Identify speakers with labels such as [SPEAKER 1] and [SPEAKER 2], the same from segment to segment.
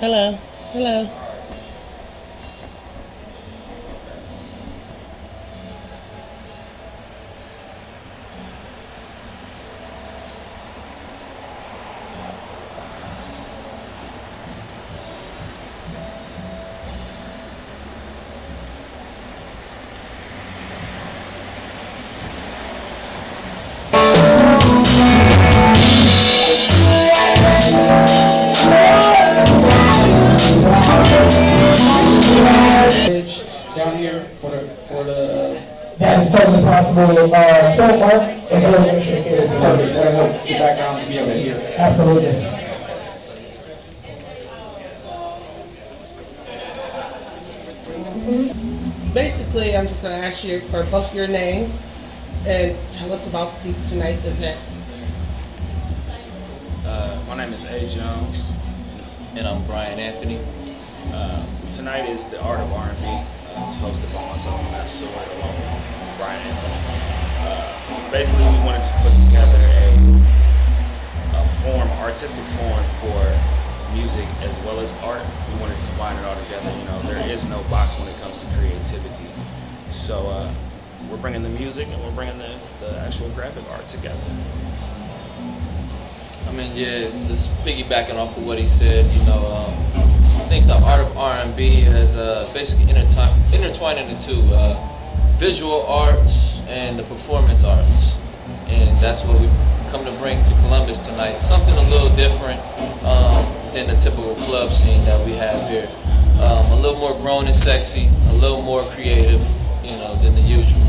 [SPEAKER 1] Hello. Hello.
[SPEAKER 2] Down here for the.
[SPEAKER 3] That is totally possible. So, Mark, if you're going to shake it,
[SPEAKER 2] Perfect. That'll help the background to be able to hear.
[SPEAKER 3] absolutely.
[SPEAKER 1] Basically, I'm just going to ask you for both your names and tell us about tonight's event.
[SPEAKER 4] My name is A. Jones.
[SPEAKER 5] And I'm Brian Anthony.
[SPEAKER 4] Tonight is the Art of R&B. It's hosted by myself and Matt Seward along with Brian Anthony. Basically, we want to just put together artistic form for music as well as art. We wanted to combine it all together. You know, there is no box when it comes to creativity. So we're bringing the music and we're bringing the actual graphic art together.
[SPEAKER 5] I mean, yeah, just piggybacking off of what he said, I think the art of R&B has basically intertwined into visual arts and the performance arts. And that's what we come to bring to Columbus tonight. Something a little different than the typical club scene that we have here. A little more grown and sexy, a little more creative, than the usual.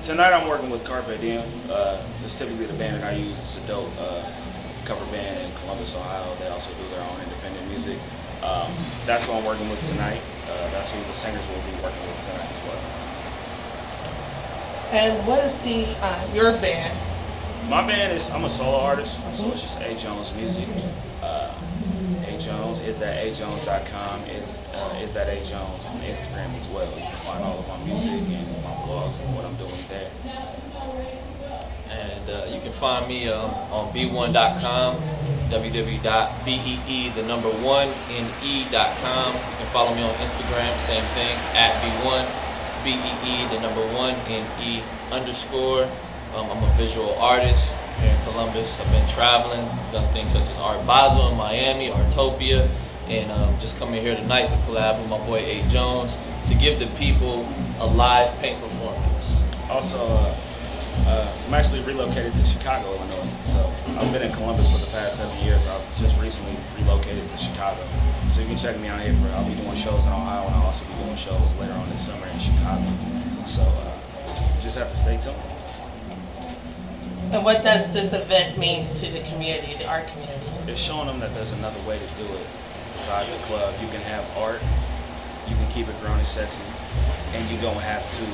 [SPEAKER 4] Tonight I'm working with Carpe Diem. It's typically the band that I use. It's a dope cover band in Columbus, Ohio. They also do their own independent music. That's what I'm working with tonight. That's who the singers will be working with tonight as well.
[SPEAKER 1] And what is your band?
[SPEAKER 4] My band I'm a solo artist, so it's just A. Jones Music. A. Jones is that ajones.com, is that A. Jones on Instagram as well. You can find all of my music and my blogs and what I'm doing there.
[SPEAKER 5] And you can find me on b1.com, www.bee1ne.com. You can follow me on Instagram, same thing, @b1, BEE1NE _. I'm a visual artist here in Columbus. I've been traveling, done things such as Art Basel in Miami, Artopia, and just coming here tonight to collab with my boy A. Jones to give the people a live paint performance.
[SPEAKER 4] Also, I'm actually relocated to Chicago, Illinois. So I've been in Columbus for the past 7 years. I've just recently relocated to Chicago. So you can check me out here I'll be doing shows in Ohio, and I'll also be doing shows later on this summer in Chicago. So you just have to stay tuned.
[SPEAKER 1] And what does this event mean to the community, the art community?
[SPEAKER 4] It's showing them that there's another way to do it besides the club. You can have art, you can keep it grown and sexy, and you don't have to,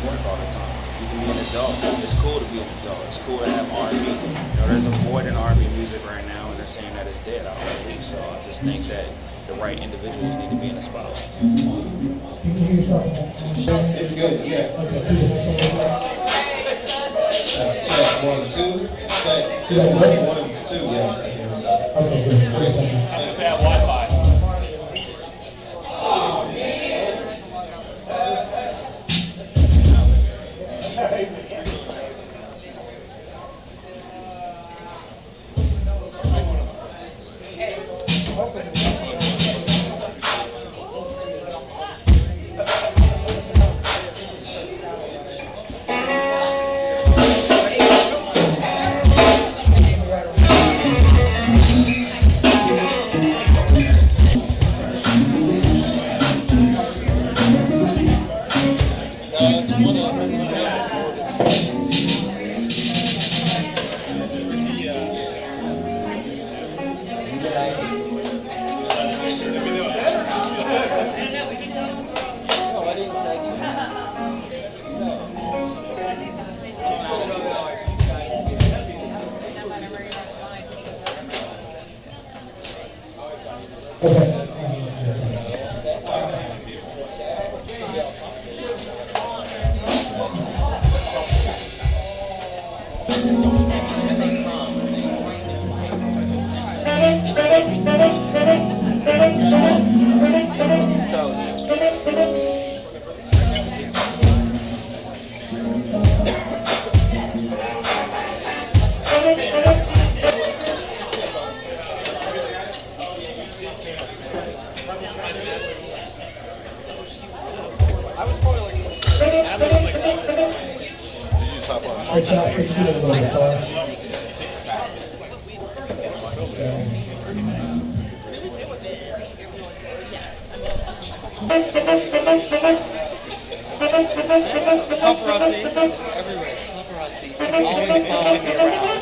[SPEAKER 4] twerk all the time. You can be an adult. It's cool to be an adult. It's cool to have R&B. There's a void in R&B music right now, and they're saying that it's dead. I don't believe so. I just think that the right individuals need to be in the spotlight.
[SPEAKER 3] Can you hear yourself?
[SPEAKER 2] It's good, yeah.
[SPEAKER 3] Okay, do the next one.
[SPEAKER 2] Check 1, 2. Check 2, 1, 2. Yeah.
[SPEAKER 3] Okay, good. Wait a second.
[SPEAKER 2] That's a bad Wi-Fi.
[SPEAKER 3] Good job, could you give it a little guitar?
[SPEAKER 6] Paparazzi, it's everywhere. Paparazzi is always following me around.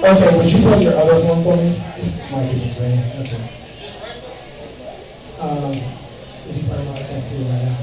[SPEAKER 3] Okay, would you play your other one for me? It's my business, right? Okay. Is he playing? I can't see it right now.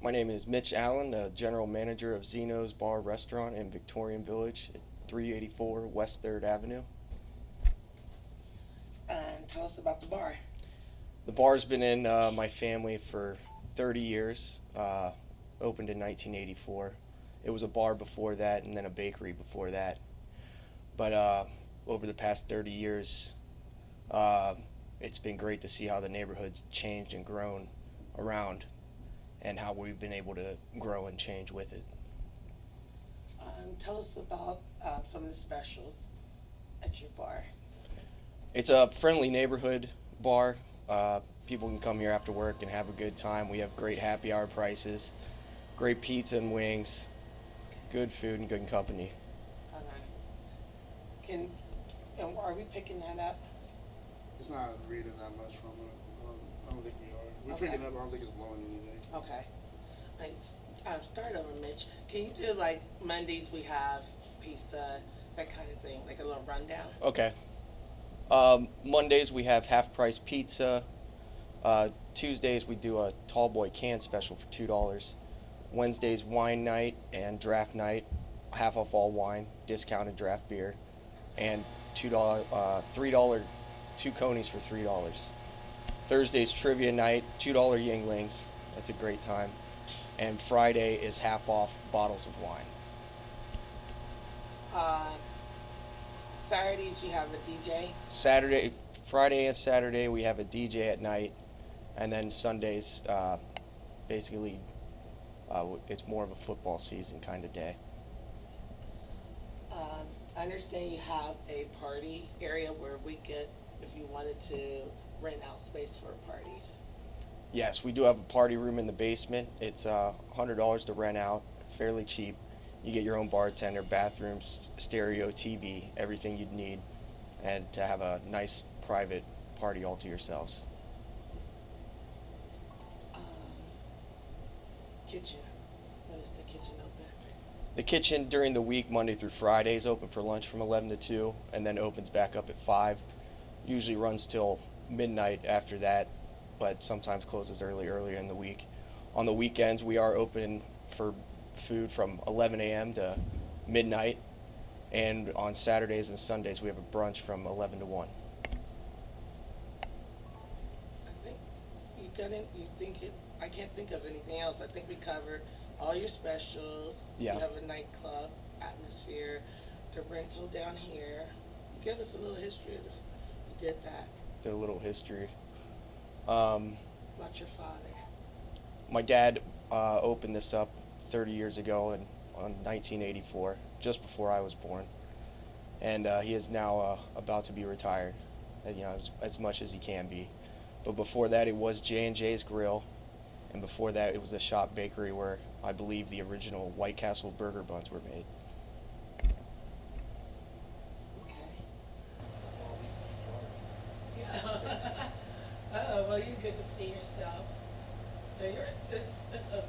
[SPEAKER 7] My name is Mitch Allen, General Manager of Zenos Bar Restaurant in Victorian Village at 384 West 3rd Avenue.
[SPEAKER 1] And tell us about the bar.
[SPEAKER 7] The bar's been in my family for 30 years, opened in 1984. It was a bar before that and then a bakery before that. But over the past 30 years, it's been great to see how the neighborhood's changed and grown around and how we've been able to grow and change with it.
[SPEAKER 1] Tell us about some of the specials at your bar.
[SPEAKER 7] It's a friendly neighborhood bar. People can come here after work and have a good time. We have great happy hour prices, great pizza and wings, good food and good company.
[SPEAKER 1] Are we picking that up?
[SPEAKER 3] It's not reading that much from it. I don't think we are. We're
[SPEAKER 1] Okay.
[SPEAKER 3] picking up. I don't think it's blowing anything.
[SPEAKER 1] Okay. Start over, Mitch. Can you do like Mondays we have pizza, that kind of thing, like a little rundown?
[SPEAKER 7] Okay. Mondays we have half price pizza. Tuesdays we do a tall boy can special for $2. Wednesdays wine night and draft night, half off all wine, discounted draft beer, and $3 two conies for $3. Thursday's trivia night, $2 Yinglings. That's a great time. And Friday is half off bottles of wine.
[SPEAKER 1] Saturdays you have a DJ.
[SPEAKER 7] Friday and Saturday we have a DJ at night, and then Sundays, basically, it's more of a football season kind of day.
[SPEAKER 1] I understand you have a party area where we could, if you wanted to rent out space for parties.
[SPEAKER 7] Yes, we do have a party room in the basement. It's $100 to rent out, fairly cheap. You get your own bartender, bathrooms, stereo, TV, everything you'd need, and to have a nice private party all to yourselves.
[SPEAKER 1] Kitchen. When is the kitchen open?
[SPEAKER 7] The kitchen during the week, Monday through Friday, is open for lunch from 11 to 2, and then opens back up at 5. Usually runs till midnight after that, but sometimes closes earlier in the week. On the weekends, we are open for food from 11 a.m. to midnight, and on Saturdays and Sundays, we have a brunch from 11 to 1.
[SPEAKER 1] I can't think of anything else. I think we covered all your specials.
[SPEAKER 7] Yeah.
[SPEAKER 1] You have a nightclub atmosphere, the rental down here. Give us a little history of you did that.
[SPEAKER 7] Did a little history.
[SPEAKER 1] About your father.
[SPEAKER 7] My dad opened this up 30 years ago on 1984, just before I was born, and he is now about to be retired, as much as he can be. But before that, it was J&J's Grill, and before that, it was a shop bakery where I believe the original White Castle burger buns were made.
[SPEAKER 1] Okay. Well, you get to see yourself. It's a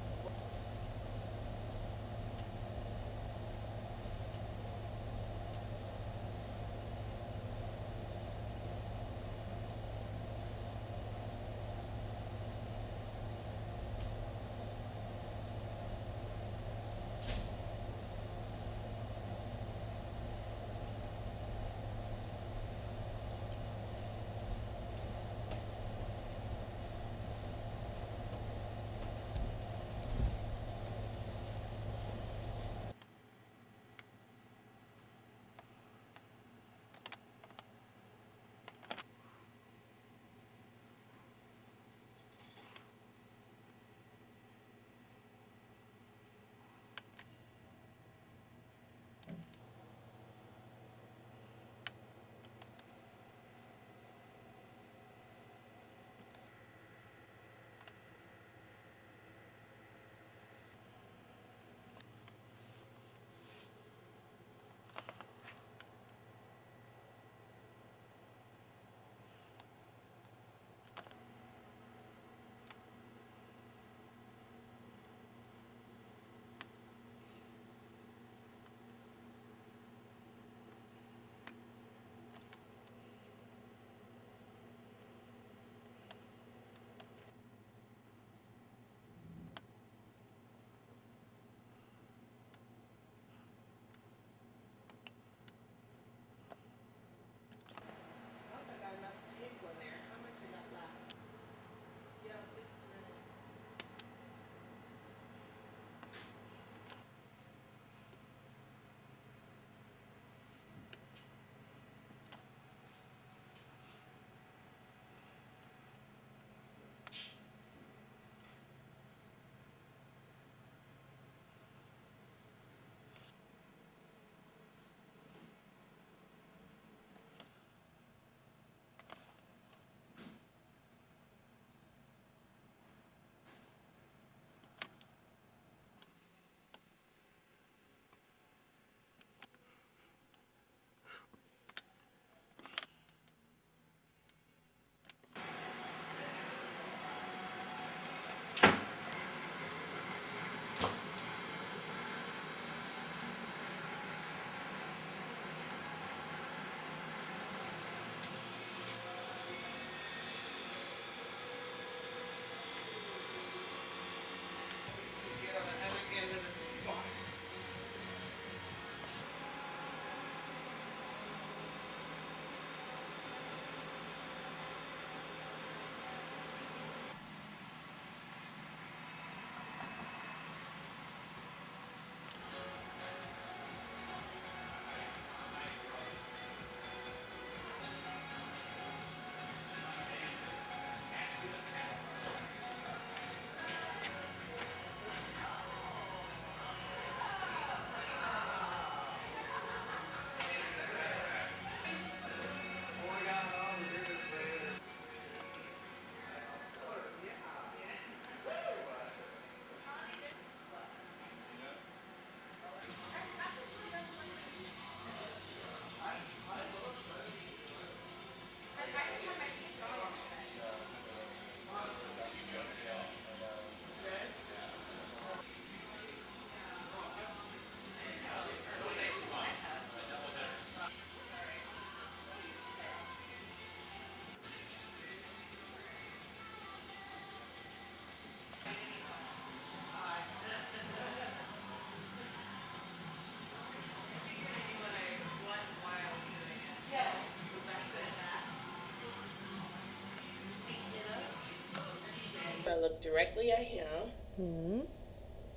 [SPEAKER 1] to look directly at him.
[SPEAKER 8] Hmm.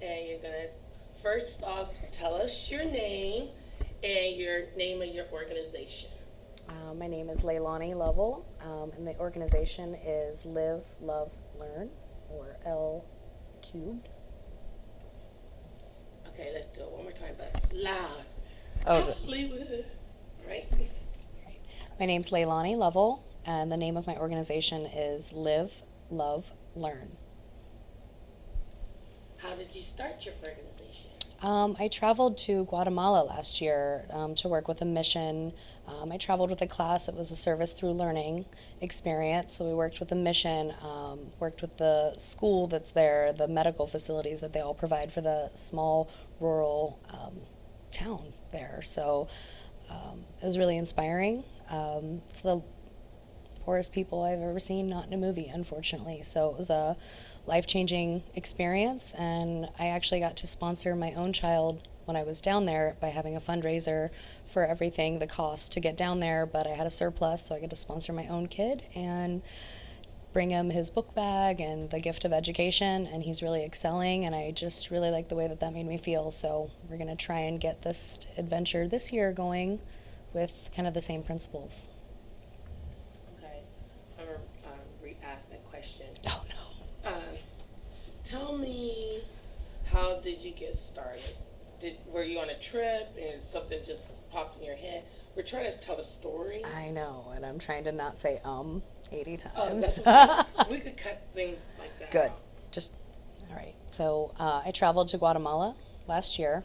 [SPEAKER 1] And you're going to, first off, tell us your name and your name of your organization.
[SPEAKER 8] My name is Leilani Lovell, and the organization is Live, Love, Learn, or L cubed.
[SPEAKER 1] Okay, let's do it one more time, but loud.
[SPEAKER 8] Oh, is it?
[SPEAKER 1] All right.
[SPEAKER 8] My name's Leilani Lovell, and the name of my organization is Live, Love, Learn.
[SPEAKER 1] How did you start your organization?
[SPEAKER 8] I traveled to Guatemala last year to work with a mission. I traveled with a class. It was a service through learning experience. So we worked with a mission, worked with the school that's there, the medical facilities that they all provide for the small rural town there. So it was really inspiring. It's the poorest people I've ever seen, not in a movie, unfortunately. So it was a life-changing experience, and I actually got to sponsor my own child when I was down there by having a fundraiser for everything, the cost to get down there, but I had a surplus, so I got to sponsor my own kid and bring him his book bag and the gift of education, and he's really excelling, and I just really like the way that made me feel. So we're going to try and get this adventure this year going with kind of the same principles.
[SPEAKER 1] Okay. I'm going to re-ask that question.
[SPEAKER 8] Oh, no.
[SPEAKER 1] Tell me, how did you get started? Were you on a trip and something just popped in your head? We're trying to tell a story.
[SPEAKER 8] I know, and I'm trying to not say 80 times.
[SPEAKER 1] Oh, that's okay. We could cut things like that.
[SPEAKER 8] Good.
[SPEAKER 1] out.
[SPEAKER 8] Just, all right. So I traveled to Guatemala last year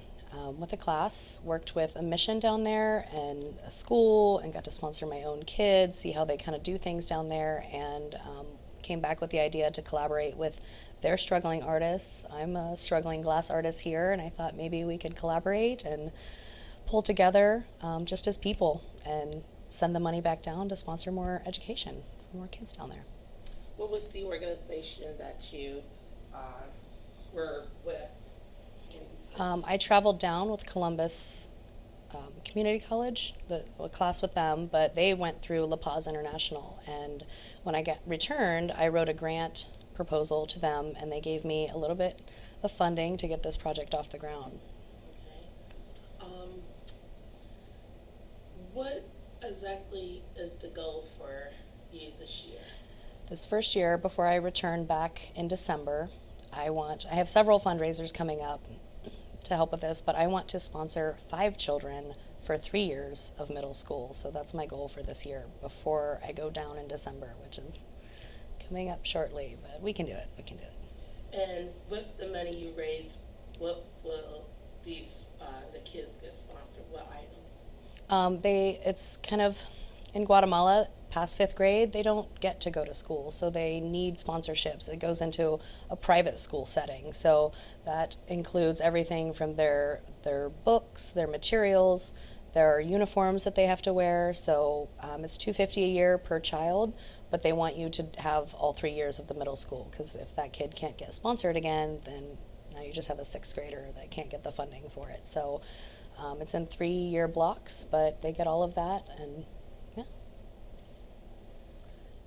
[SPEAKER 8] with a class, worked with a mission down there and a school, and got to sponsor my own kids, see how they kind of do things down there, and came back with the idea to collaborate with their struggling artists. I'm a struggling glass artist here, and I thought maybe we could collaborate and pull together just as people and send the money back down to sponsor more education for more kids down there.
[SPEAKER 1] What was the organization that you were with?
[SPEAKER 8] I traveled down with Columbus Community College, a class with them, but they went through La Paz International. And when I returned, I wrote a grant proposal to them, and they gave me a little bit of funding to get this project off the ground.
[SPEAKER 1] Okay. What exactly is the goal for you this year?
[SPEAKER 8] This first year, before I return back in December, I have several fundraisers coming up to help with this, but I want to sponsor 5 children for 3 years of middle school. So that's my goal for this year before I go down in December, which is coming up shortly, but we can do it. We can do it.
[SPEAKER 1] And with the money you raise, what will these the kids get sponsored? What items?
[SPEAKER 8] It's kind of in Guatemala, past 5th grade, they don't get to go to school, so they need sponsorships. It goes into a private school setting, so that includes everything from their books, their materials, their uniforms that they have to wear. So it's $250 a year per child, but they want you to have all 3 years of the middle school, because if that kid can't get sponsored again, then now you just have a 6th grader that can't get the funding for it. So it's in 3-year blocks, but they get all of that, and yeah.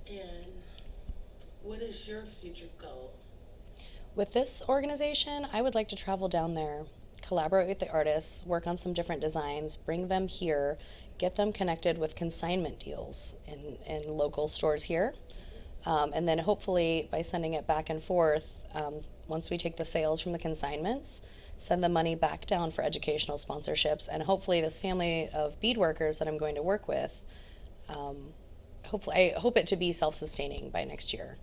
[SPEAKER 1] And what is your future goal?
[SPEAKER 8] With this organization, I would like to travel down there, collaborate with the artists, work on some different designs, bring them here, get them connected with consignment deals in local stores here. And then hopefully by sending it back and forth, once we take the sales from the consignments, send the money back down for educational sponsorships. And hopefully this family of bead workers that I'm going to work with, I hope it to be self-sustaining by next year.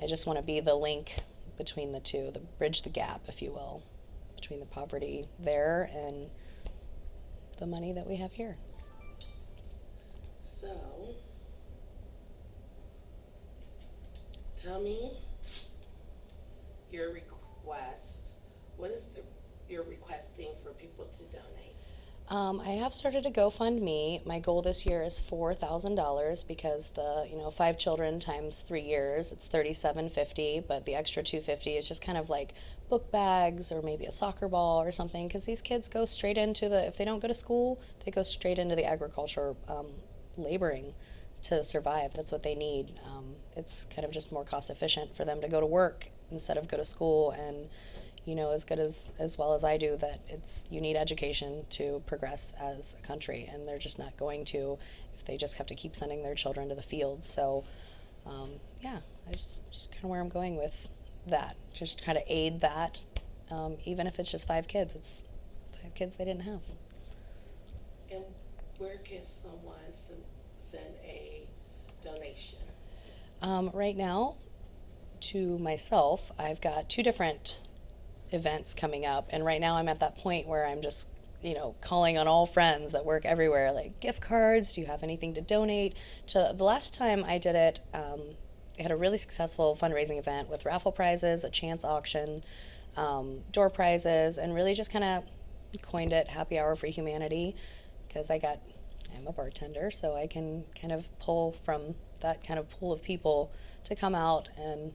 [SPEAKER 8] I just want to be the link between the two, bridge the gap, if you will, between the poverty there and the money that we have here.
[SPEAKER 1] So, tell me your request. What is you're requesting for people to donate?
[SPEAKER 8] I have started a GoFundMe. My goal this year is $4,000 because 5 children times 3 years, it's $37.50, but the extra $250 is just kind of like book bags or maybe a soccer ball or something, because these kids go straight into if they don't go to school, they go straight into the agriculture laboring to survive. That's what they need. it's kind of just more cost efficient for them to go to work instead of go to school. And as good as well as I do, that you need education to progress as a country, and they're just not going to if they just have to keep sending their children to the fields. So yeah, I just kind of where I'm going with that, just kind of aid that, even if it's just 5 kids. It's 5 kids they didn't have.
[SPEAKER 1] And where can someone send a donation?
[SPEAKER 8] Right now, to myself, I've got 2 different events coming up, and right now I'm at that point where I'm just calling on all friends that work everywhere, like gift cards. Do you have anything to donate? To the last time I did it, I had a really successful fundraising event with raffle prizes, a chance auction, door prizes, and really just kind of coined it Happy Hour for Humanity, because I'm a bartender, so I can kind of pull from that kind of pool of people to come out and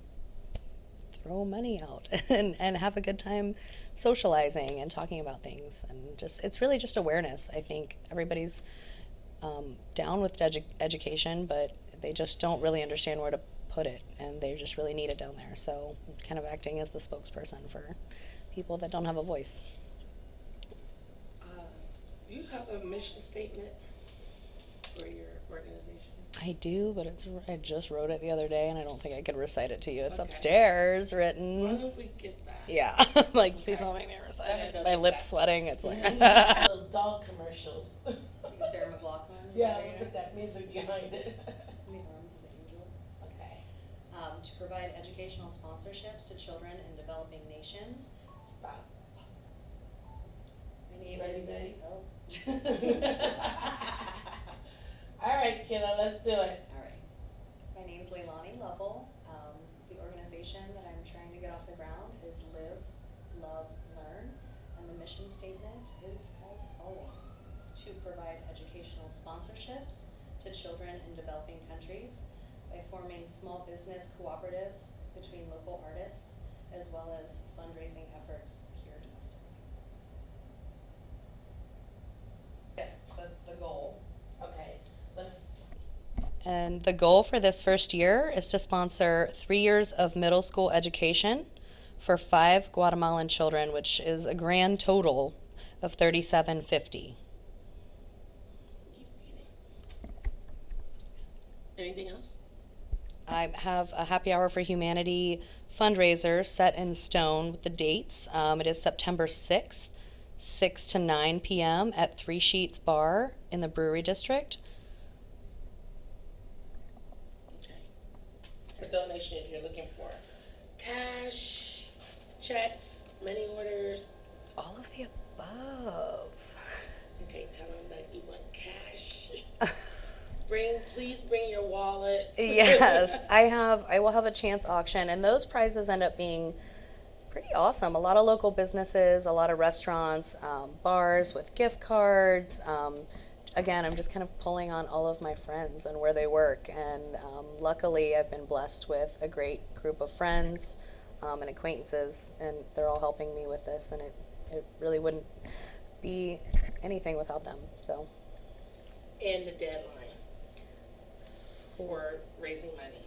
[SPEAKER 8] throw money out and have a good time socializing and talking about things. And it's really just awareness. I think everybody's down with education, but they just don't really understand where to put it, and they just really need it down there. So I'm kind of acting as the spokesperson for people that don't have a voice.
[SPEAKER 1] You have a mission statement for your organization?
[SPEAKER 8] I do, but I just wrote it the other day, and I don't think I could recite it to you. It's
[SPEAKER 1] Okay.
[SPEAKER 8] upstairs written.
[SPEAKER 1] Why don't we get that?
[SPEAKER 8] Yeah. Like, please don't make me recite it. My lips sweating. It's like.
[SPEAKER 1] Those dog commercials.
[SPEAKER 8] Sarah McLachlan.
[SPEAKER 1] Yeah, look at that music behind it.
[SPEAKER 8] In the arms of the angel.
[SPEAKER 1] Okay.
[SPEAKER 8] To provide educational sponsorships to children in developing nations.
[SPEAKER 1] Stop.
[SPEAKER 8] My name
[SPEAKER 1] Ready,
[SPEAKER 8] is.
[SPEAKER 1] Betty?
[SPEAKER 8] Oh.
[SPEAKER 1] All right, Kayla, let's do it.
[SPEAKER 8] All right. My name is Leilani Lovell. The organization that I'm trying to get off the ground is Live, Love, Learn, and the mission statement is as follows. It's to provide educational sponsorships to children in developing countries by forming small business cooperatives between local artists, as well as fundraising efforts here domestically. Yeah, the goal.
[SPEAKER 1] Okay, let's.
[SPEAKER 8] And the goal for this first year is to sponsor 3 years of middle school education for 5 Guatemalan children, which is a grand total of $37.50.
[SPEAKER 1] Keep reading. Anything else?
[SPEAKER 8] I have a Happy Hour for Humanity fundraiser set in stone with the dates. It is September 6th, 6 to 9 p.m. at 3 Sheets Bar in the Brewery District.
[SPEAKER 1] For donations, you're looking for cash, checks, money orders.
[SPEAKER 8] All of the above.
[SPEAKER 1] Okay, tell them that you want cash. Please bring your wallet.
[SPEAKER 8] Yes, I will have a chance auction, and those prizes end up being pretty awesome. A lot of local businesses, a lot of restaurants, bars with gift cards. Again, I'm just kind of pulling on all of my friends and where they work, and luckily I've been blessed with a great group of friends and acquaintances, and they're all helping me with this, and it really wouldn't be anything without them. So.
[SPEAKER 1] And the deadline for raising money.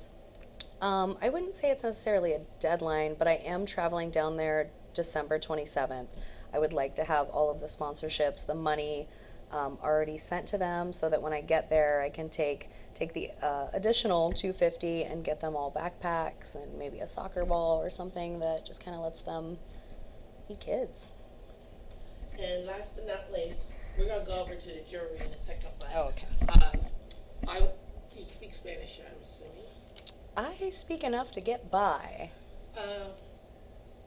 [SPEAKER 8] I wouldn't say it's necessarily a deadline, but I am traveling down there December 27th. I would like to have all of the sponsorships, the money already sent to them, so that when I get there, I can take the additional $250 and get them all backpacks and maybe a soccer ball or something that just kind of lets them be kids.
[SPEAKER 1] And last but not least, we're gonna go over to the jury in a second. But,
[SPEAKER 8] Oh, okay.
[SPEAKER 1] You speak Spanish, I'm assuming.
[SPEAKER 8] I speak enough to get by.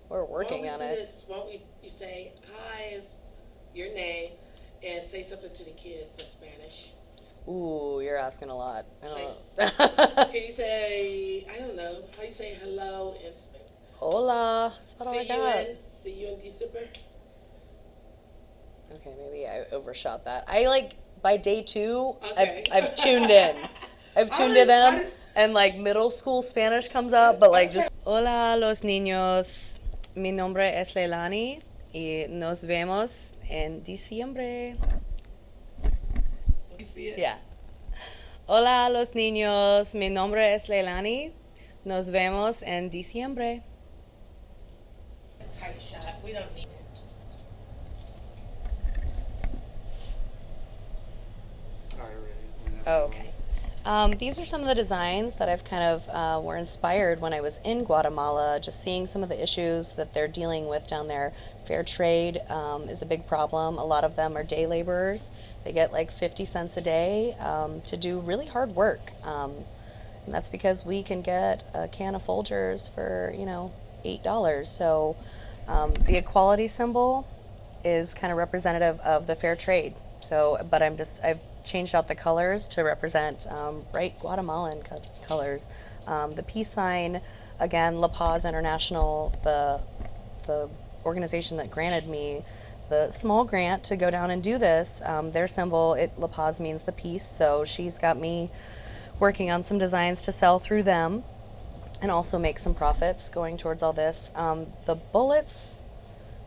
[SPEAKER 8] We're working on it.
[SPEAKER 1] Why don't you say hi is your name and say something to the kids in Spanish.
[SPEAKER 8] Ooh, you're asking a lot.
[SPEAKER 1] Can you say, I don't know, how you say hello in Spanish?
[SPEAKER 8] Hola. That's about all I got.
[SPEAKER 1] See you in December.
[SPEAKER 8] Okay, maybe I overshot that. By day 2,
[SPEAKER 1] Okay.
[SPEAKER 8] I've tuned in. I've tuned to them, and middle school Spanish comes up, but just hola los niños, mi nombre es Leilani y nos vemos en diciembre.
[SPEAKER 1] You see it?
[SPEAKER 8] Yeah. Hola los niños, mi nombre es Leilani. Nos vemos en diciembre.
[SPEAKER 1] Tight shot. We don't need.
[SPEAKER 8] Oh, okay. These are some of the designs that I've kind of were inspired when I was in Guatemala, just seeing some of the issues that they're dealing with down there. Fair trade is a big problem. A lot of them are day laborers. They get like 50 cents a day to do really hard work. And that's because we can get a can of Folgers for, $8. So the equality symbol is kind of representative of the fair trade. So, but I've changed out the colors to represent bright Guatemalan colors. The peace sign, again, La Paz International, the organization that granted me the small grant to go down and do this, their symbol, La Paz means the peace, so she's got me working on some designs to sell through them and also make some profits going towards all this. The bullets,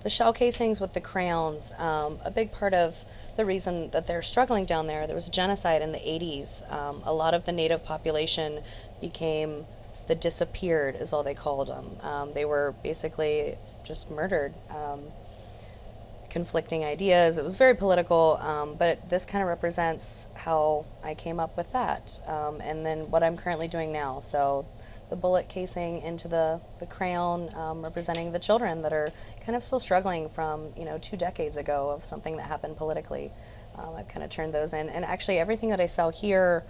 [SPEAKER 8] the shell casings with the crayons, a big part of the reason that they're struggling down there was a genocide in the 80s. A lot of the native population disappeared, is all they called them. They were basically just murdered. Conflicting ideas. It was very political, but this kind of represents how I came up with that, and then what I'm currently doing now. So the bullet casing into the crayon, representing the children that are kind of still struggling from 2 decades ago of something that happened politically. I've kind of turned those in, and actually everything that I sell here,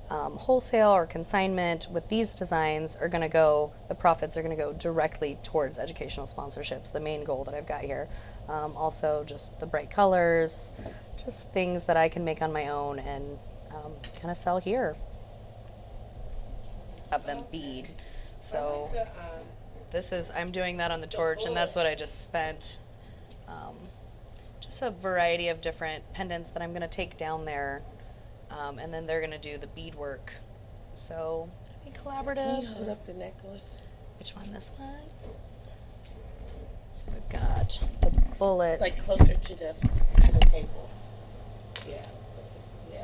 [SPEAKER 8] wholesale or consignment with these designs the profits are going to go directly towards educational sponsorships, the main goal that I've got here. Also just the bright colors, just things that I can make on my own and kind of sell here. Have them bead. So I'm doing that on the torch, and that's what I just spent. Just a variety of different pendants that I'm going to take down there. And then they're going to do the beadwork. So, it'll be collaborative.
[SPEAKER 1] Can you hold up the necklace?
[SPEAKER 8] Which one? This one? So we've got the bullet.
[SPEAKER 1] Like closer to the table. Yeah.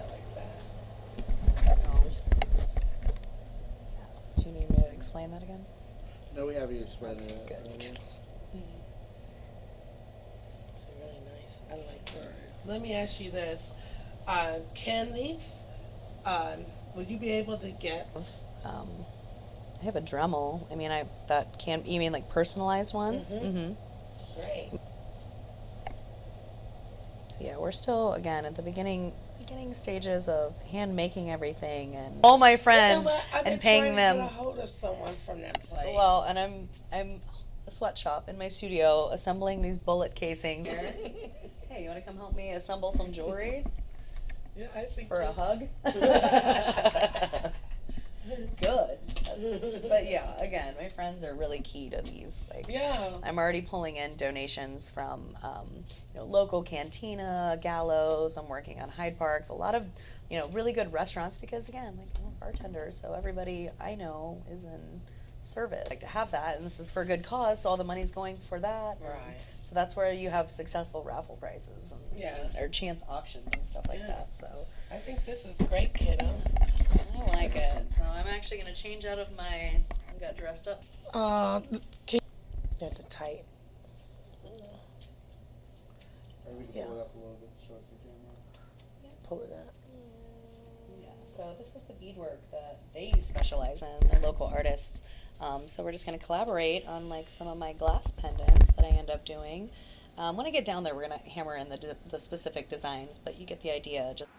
[SPEAKER 1] Like that.
[SPEAKER 8] So, do you need me to explain that again?
[SPEAKER 9] No, we have you explain that.
[SPEAKER 8] Good.
[SPEAKER 1] It's really nice. I like this. Let me ask you this. Can these, will you be able to get?
[SPEAKER 8] I have a Dremel. I mean, you mean like personalized ones? Mm-hmm.
[SPEAKER 1] Great.
[SPEAKER 8] So yeah, we're still, again, at the beginning stages of hand making everything and all my friends and paying them.
[SPEAKER 1] I've been trying to get a hold of someone from that place.
[SPEAKER 8] Well, and I'm a sweatshop in my studio assembling these bullet casings. Hey, you want to come help me assemble some jewelry?
[SPEAKER 1] Yeah, I think
[SPEAKER 8] For a hug? Good. But yeah, again, my friends are really key to these. Like,
[SPEAKER 1] yeah.
[SPEAKER 8] I'm already pulling in donations from local cantina, Gallows. I'm working on Hyde Park. A lot of really good restaurants because again, like I'm a bartender, so everybody I know is in service. I like to have that, and this is for a good cause, so all the money's going for that.
[SPEAKER 1] Right.
[SPEAKER 8] So that's where you have successful raffle prizes or chance auctions and stuff like that. So
[SPEAKER 1] I think this is great, kiddo.
[SPEAKER 8] I like it. So I'm actually gonna change out of I got dressed up.
[SPEAKER 1] Can you the tight?
[SPEAKER 9] Yeah. Pull it up a little bit, show it to the camera.
[SPEAKER 1] Pull it up.
[SPEAKER 8] Yeah. So this is the beadwork that they specialize in, the local artists. So we're just gonna collaborate on like some of my glass pendants that I end up doing. When I get down there, we're gonna hammer in the specific designs, but you get the idea. Just